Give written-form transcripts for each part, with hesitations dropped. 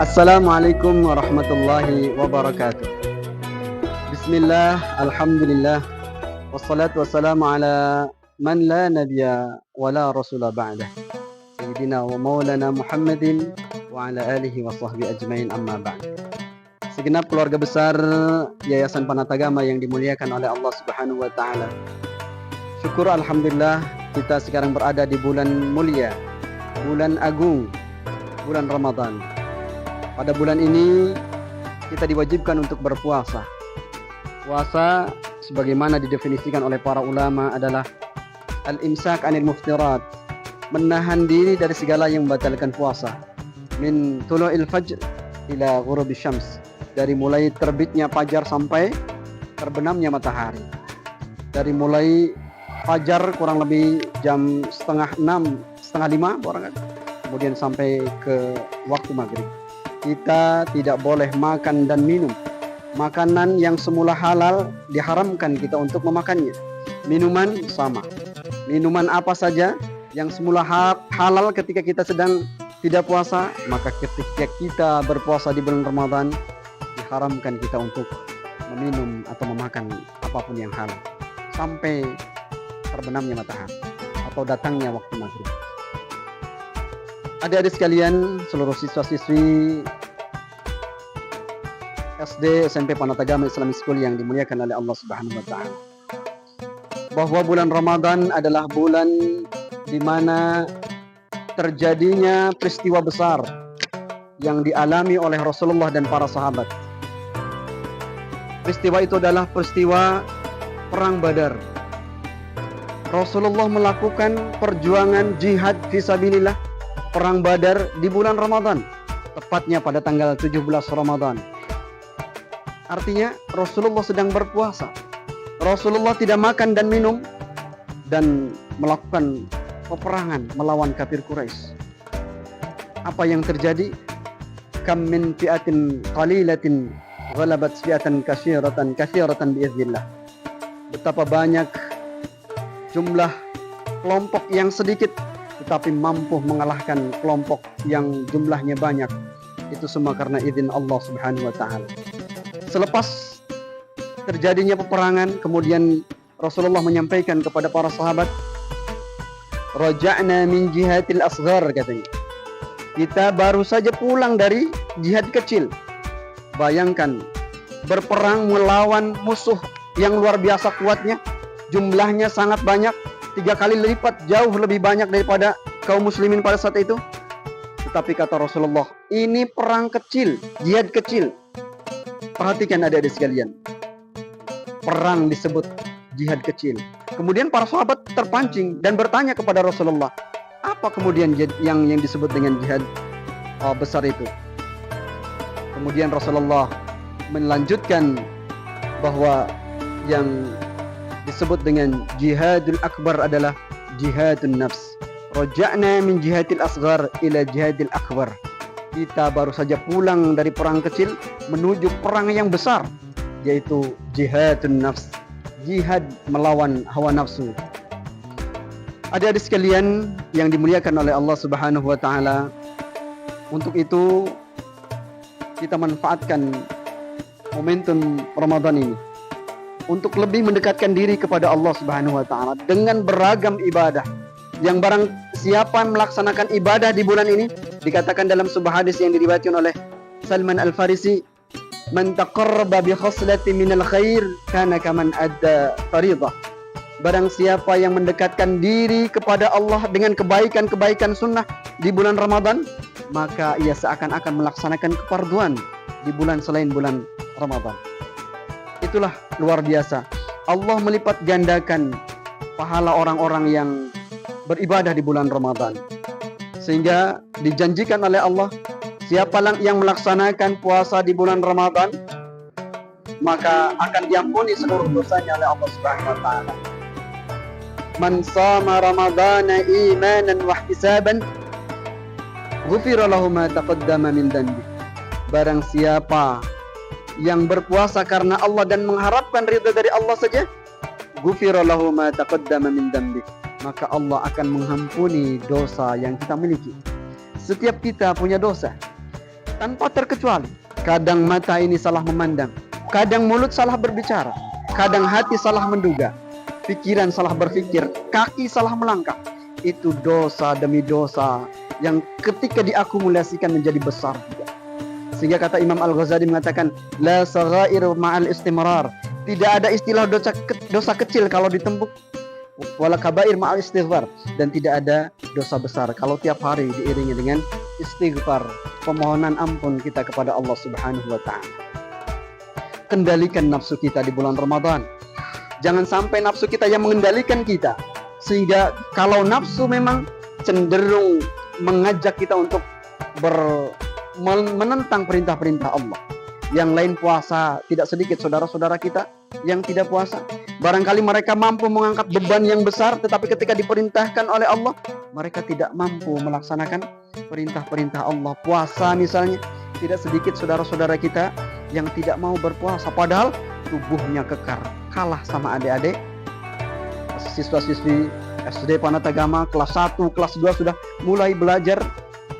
Assalamualaikum warahmatullahi wabarakatuh. Bismillah, alhamdulillah, wassalatu wassalamu ala man la nabiyya wa la rasula ba'dah, Sayyidina wa maulana Muhammadin wa ala alihi wa sahbihi ajmain, amma ba'd. Segenap keluarga besar Yayasan Panatagama yang dimuliakan oleh Allah Subhanahu wa Ta'ala, syukur alhamdulillah kita sekarang berada di bulan mulia, bulan agung, bulan Ramadan. Pada bulan ini kita diwajibkan untuk berpuasa. Puasa sebagaimana didefinisikan oleh para ulama adalah al-imsak anil muftirat, menahan diri dari segala yang membatalkan puasa. Min tulu'il fajr ila ghurubi syams, dari mulai terbitnya fajar sampai terbenamnya matahari. Dari mulai fajar kurang lebih jam setengah 6, setengah 5 barangkali, kemudian sampai ke waktu maghrib. Kita tidak boleh makan dan minum. Makanan yang semula halal diharamkan kita untuk memakannya. Minuman sama. Minuman apa saja yang semula halal ketika kita sedang tidak puasa, maka ketika kita berpuasa di bulan Ramadan diharamkan kita untuk meminum atau memakan apapun yang halal sampai terbenamnya matahari atau datangnya waktu maghrib. Adik-adik sekalian, seluruh siswa-siswi SD SMP Panatagama Islamic School yang dimuliakan oleh Allah Subhanahu wa Ta'ala, bahwa bulan Ramadan adalah bulan di mana terjadinya peristiwa besar yang dialami oleh Rasulullah dan para sahabat. Peristiwa itu adalah peristiwa Perang Badar. Rasulullah melakukan perjuangan jihad fisabilillah, Perang Badar di bulan Ramadan, tepatnya pada tanggal 17 Ramadan. Artinya Rasulullah sedang berpuasa. Rasulullah tidak makan dan minum dan melakukan peperangan melawan kafir Quraisy. Apa yang terjadi? Kam min fi'atin qalilatin ghalabat fi'atan katsiratan biiznillah. Betapa banyak jumlah kelompok yang sedikit tetapi mampu mengalahkan kelompok yang jumlahnya banyak. Itu semua karena izin Allah Subhanahu wa Ta'ala. Selepas terjadinya peperangan, kemudian Rasulullah menyampaikan kepada para sahabat, raja'na min jihadil asghar, katanya. Kita baru saja pulang dari jihad kecil. Bayangkan, berperang melawan musuh yang luar biasa kuatnya, jumlahnya sangat banyak, 3 kali lipat, jauh lebih banyak daripada kaum muslimin pada saat itu. Tetapi kata Rasulullah, ini perang kecil, jihad kecil. Perhatikan adik-adik sekalian, perang disebut jihad kecil. Kemudian para sahabat terpancing dan bertanya kepada Rasulullah, apa kemudian yang disebut dengan jihad besar itu? Kemudian Rasulullah melanjutkan bahwa yang disebut dengan jihadul akbar adalah jihadun nafs. Raja'na min jihadil asghar ila jihadil akbar. Kita baru saja pulang dari perang kecil menuju perang yang besar, yaitu jihadun nafs, jihad melawan hawa nafsu. Adik-adik sekalian yang dimuliakan oleh Allah Subhanahu wa Ta'ala, untuk itu kita manfaatkan momentum Ramadan ini untuk lebih mendekatkan diri kepada Allah Subhanahu wa Ta'ala dengan beragam ibadah. Yang barang siapa melaksanakan ibadah di bulan ini, dikatakan dalam sebuah hadis yang diriwayatkan oleh Salman Al-Farisi, man taqarraba bi khaslati minal khair kana kaman adda fariḍah. Barang siapa yang mendekatkan diri kepada Allah dengan kebaikan-kebaikan sunnah di bulan Ramadan, maka ia seakan-akan melaksanakan kefarduan di bulan selain bulan Ramadan. Itulah luar biasa. Allah melipat gandakan pahala orang-orang yang beribadah di bulan Ramadan. Sehingga dijanjikan oleh Allah, siapa yang melaksanakan puasa di bulan Ramadan, maka akan diampuni seluruh dosanya oleh Allah Subhanahu wa Ta'ala. Man shama Ramadana imanan wa ihtisaban, ghufira lahu ma taqaddama min dhanbi. Barang siapa yang berpuasa karena Allah dan mengharapkan ridha dari Allah saja, ghufira lahu ma taqaddama min dhanbi, maka Allah akan mengampuni dosa yang kita miliki. Setiap kita punya dosa. tanpa terkecuali. Kadang mata ini salah memandang, kadang mulut salah berbicara, kadang hati salah menduga, pikiran salah berpikir, kaki salah melangkah. Itu dosa demi dosa yang ketika diakumulasikan menjadi besar juga. Sehingga kata Imam Al-Ghazali mengatakan, la saghair ma'al istimrar. Tidak ada istilah dosa kecil kalau ditembuk, wala kabair ma'al istighfar. Dan tidak ada dosa besar kalau tiap hari diiringi dengan istighfar, pemohonan ampun kita kepada Allah Subhanahu wa taala. Kendalikan nafsu kita di bulan Ramadan. Jangan sampai nafsu kita yang mengendalikan kita. Sehingga kalau nafsu memang cenderung mengajak kita untuk menentang perintah-perintah Allah. Yang lain puasa, tidak sedikit saudara-saudara kita yang tidak puasa. Barangkali mereka mampu mengangkat beban yang besar, tetapi ketika diperintahkan oleh Allah, mereka tidak mampu melaksanakan perintah-perintah Allah. Puasa misalnya, tidak sedikit saudara-saudara kita yang tidak mau berpuasa, padahal tubuhnya kekar, kalah sama adik-adik siswa-siswi SD Panatagama kelas 1, kelas 2 sudah mulai belajar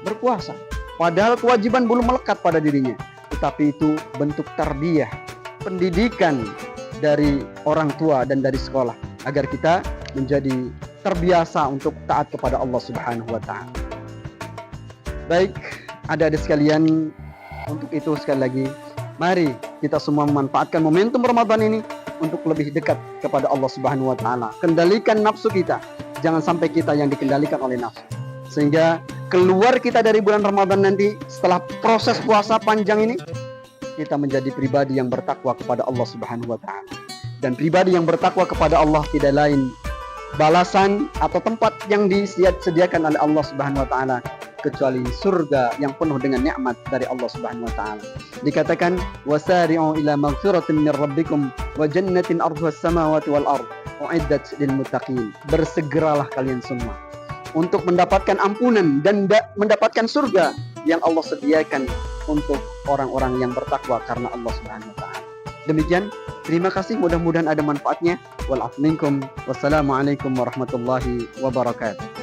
berpuasa. Padahal kewajiban belum melekat pada dirinya. Tetapi itu bentuk tarbiyah, pendidikan dari orang tua dan dari sekolah, agar kita menjadi terbiasa untuk taat kepada Allah Subhanahu wa taala. Baik, adik-adik sekalian, untuk itu sekali lagi, mari kita semua memanfaatkan momentum Ramadan ini untuk lebih dekat kepada Allah Subhanahu wa taala. Kendalikan nafsu kita, jangan sampai kita yang dikendalikan oleh nafsu. Sehingga keluar kita dari bulan Ramadan nanti, setelah proses puasa panjang ini, kita menjadi pribadi yang bertakwa kepada Allah Subhanahu wa taala. Dan pribadi yang bertakwa kepada Allah tidak lain balasan atau tempat yang disediakan oleh Allah Subhanahu wa taala kecuali surga yang penuh dengan nikmat dari Allah Subhanahu wa taala. Dikatakan, wasari'u ila maghfiratin min rabbikum wa jannatin ardhuha as-samawati wal ardh uiddat lil muttaqin. Bersegeralah kalian semua untuk mendapatkan ampunan dan mendapatkan surga yang Allah sediakan untuk orang-orang yang bertakwa karena Allah Subhanahu wa taala. Demikian, terima kasih, mudah-mudahan ada manfaatnya. Wal afminkum. Wassalamualaikum warahmatullahi wabarakatuh.